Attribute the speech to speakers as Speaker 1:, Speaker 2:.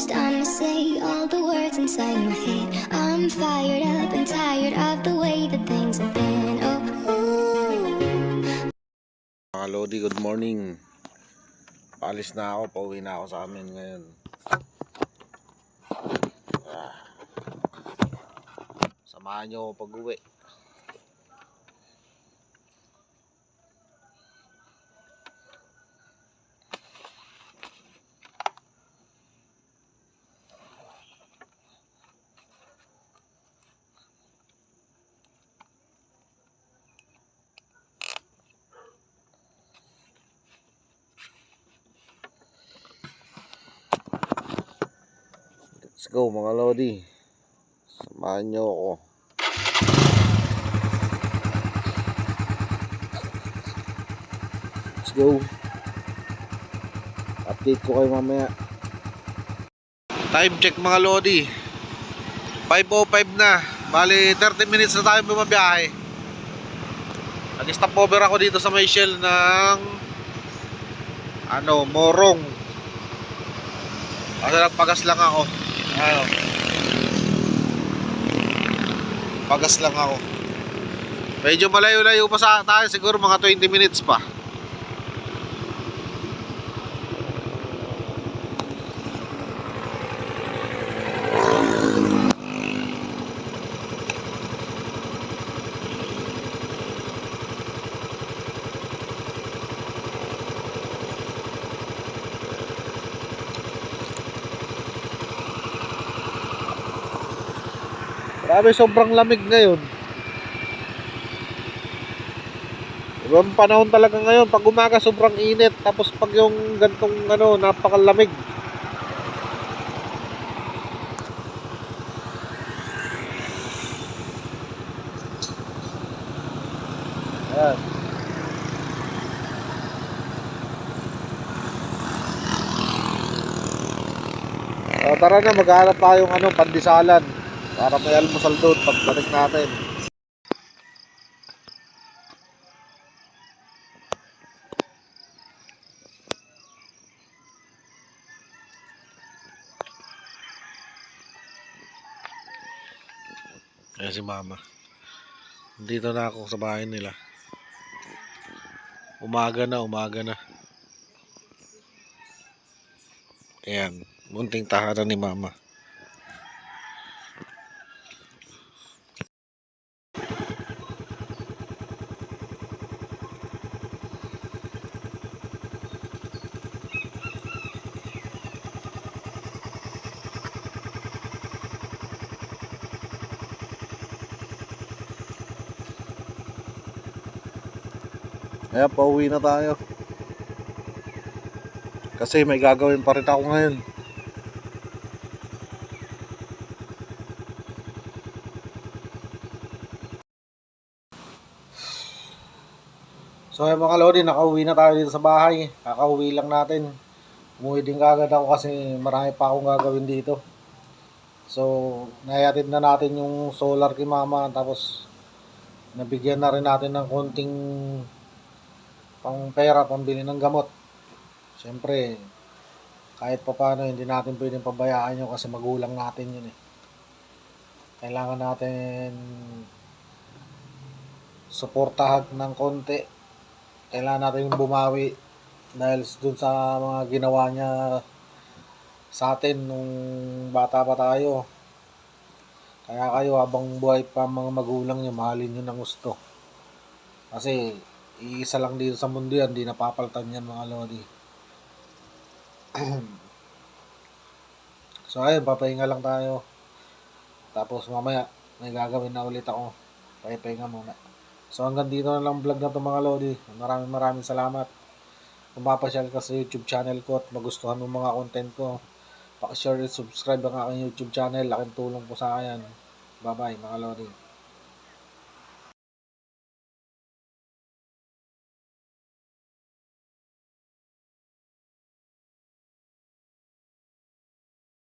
Speaker 1: first time I say all the words inside my head. I'm fired up and tired of the way that things have been. Oh,
Speaker 2: Mga Lodi, good morning. Paalis na ako, pauwi na ako sa amin ngayon. Samahan nyo ako pag-uwi. Let's go mga Lodi. Samahan nyo ako. Let's go. Update ko kayo mamaya. Time check mga Lodi. 5:05 na. Bali 30 minutes na tayo bumabiyahe. Nag-stop over ako dito sa may shell ng Morong. Kasi nagpagas lang ako. Pagas lang ako. Medyo malayo-layo pa sa tayo, siguro mga 20 minutes pa. Grabe, sobrang lamig ngayon. Ibang panahon talaga ngayon. Pag umaga sobrang init. Tapos pag yung gantong napakalamig. Ayan. So, tara na, maghanap pa yung pandisalan para may almusal doon pagbalik natin. Ayan si Mama. Dito na ako sa bahay nila. Umaga na. Ayan, munting tahanan ni Mama. Kaya pauwi na tayo. Kasi may gagawin pa rin ako ngayon. So ay mga Lodi, nakauwi na tayo dito sa bahay. Kakauwi lang natin. Umuwi din kagad ako kasi marami pa akong gagawin dito. So naihatid na natin yung solar kay Mama. Tapos nabigyan na rin natin ng konting pang pera, pambili ng gamot. Siyempre, kahit pa paano hindi natin pwedeng pabayaan yun kasi magulang natin yun eh. Kailangan natin suportahan ng konti. Kailangan natin bumawi dahil dun sa mga ginawa niya sa atin nung bata pa tayo. Kaya kayo habang buhay pa mga magulang niyo, mahalin niyo ng gusto. Kasi iisa lang dito sa mundo yan, di napapalitan yan mga Lodi. So ayun, papahinga lang tayo. Tapos mamaya may gagawin na ulit ako. Pahinga muna. So hanggang dito na lang vlog na to mga Lodi. Maraming salamat. Kung mapasyal ka sa YouTube channel ko at magustuhan mo mga content ko, pakishare at subscribe ang aking YouTube channel. Laking tulong po sa akin. Bye bye mga Lodi.